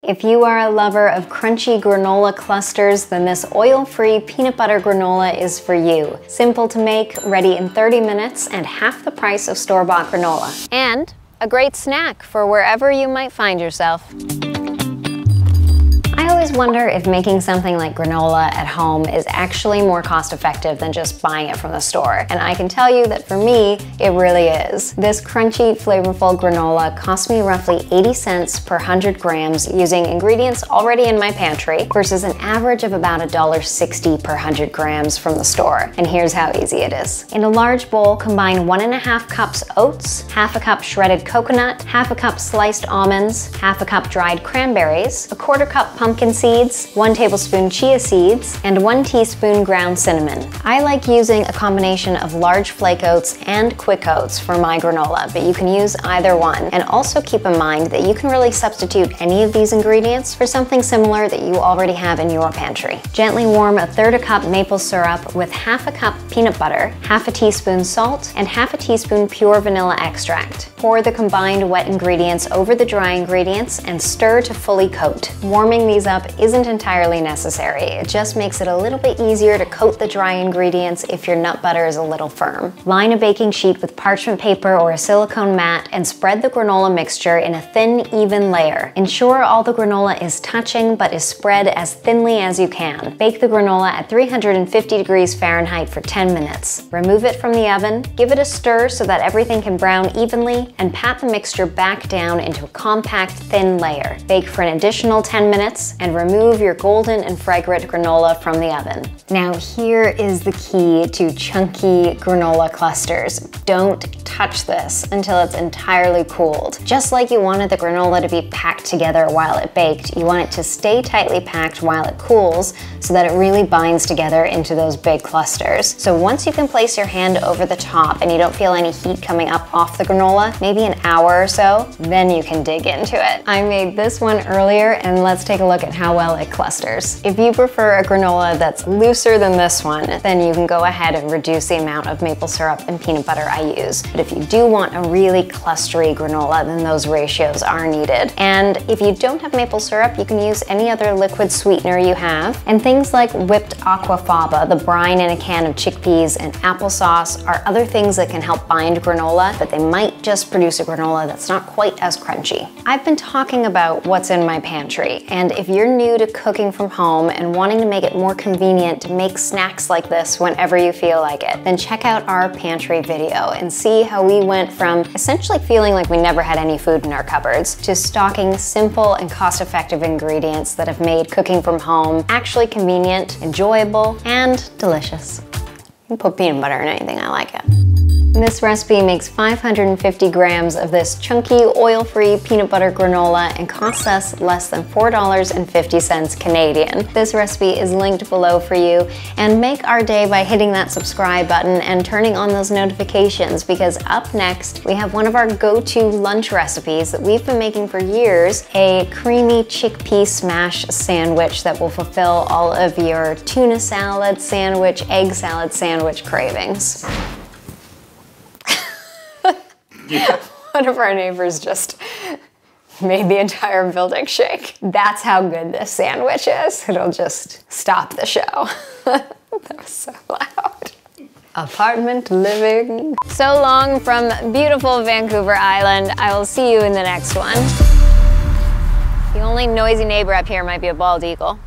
If you are a lover of crunchy granola clusters, then this oil-free peanut butter granola is for you. Simple to make, ready in 30 minutes, and half the price of store-bought granola. And a great snack for wherever you might find yourself. I always wonder if making something like granola at home is actually more cost-effective than just buying it from the store. And I can tell you that for me, it really is. This crunchy, flavorful granola cost me roughly 80 cents per 100 grams using ingredients already in my pantry versus an average of about $1.60 per 100 grams from the store. And here's how easy it is. In a large bowl, combine 1.5 cups oats, half a cup shredded coconut, half a cup sliced almonds, half a cup dried cranberries, 1/4 cup pumpkin seeds, 1 tablespoon chia seeds, and 1 teaspoon ground cinnamon. I like using a combination of large flake oats and quick oats for my granola, but you can use either one. And also keep in mind that you can really substitute any of these ingredients for something similar that you already have in your pantry. Gently warm 1/3 cup maple syrup with half a cup peanut butter, half a teaspoon salt, and half a teaspoon pure vanilla extract. Pour the combined wet ingredients over the dry ingredients and stir to fully coat. Warming these up isn't entirely necessary. It just makes it a little bit easier to coat the dry ingredients if your nut butter is a little firm. Line a baking sheet with parchment paper or a silicone mat and spread the granola mixture in a thin, even layer. Ensure all the granola is touching but is spread as thinly as you can. Bake the granola at 350 degrees Fahrenheit for 10 minutes. Remove it from the oven, give it a stir so that everything can brown evenly, and pat the mixture back down into a compact, thin layer. Bake for an additional 10 minutes and remove your golden and fragrant granola from the oven. Now here is the key to chunky granola clusters. Don't touch this until it's entirely cooled. Just like you wanted the granola to be packed together while it baked, you want it to stay tightly packed while it cools so that it really binds together into those big clusters. So once you can place your hand over the top and you don't feel any heat coming up off the granola, maybe an hour or so, then you can dig into it. I made this one earlier and let's take a look at how well it clusters. If you prefer a granola that's looser than this one, then you can go ahead and reduce the amount of maple syrup and peanut butter I use. But if you do want a really clustery granola, then those ratios are needed. And if you don't have maple syrup, you can use any other liquid sweetener you have. And things like whipped aquafaba, the brine in a can of chickpeas, and applesauce are other things that can help bind granola, but they might just produce a granola that's not quite as crunchy. I've been talking about what's in my pantry, and if you're new to cooking from home and wanting to make it more convenient to make snacks like this whenever you feel like it, then check out our pantry video and see how we went from essentially feeling like we never had any food in our cupboards to stocking simple and cost-effective ingredients that have made cooking from home actually convenient, enjoyable, and delicious. You can put peanut butter in anything, I like it. This recipe makes 550 grams of this chunky, oil-free peanut butter granola and costs us less than $4.50 Canadian. This recipe is linked below for you, and make our day by hitting that subscribe button and turning on those notifications, because up next we have one of our go-to lunch recipes that we've been making for years, a creamy chickpea smash sandwich that will fulfill all of your tuna salad sandwich, egg salad sandwich cravings. Yeah. One of our neighbors just made the entire building shake. That's how good this sandwich is. It'll just stop the show. That was so loud. Apartment living. So long from beautiful Vancouver Island. I will see you in the next one. The only noisy neighbor up here might be a bald eagle.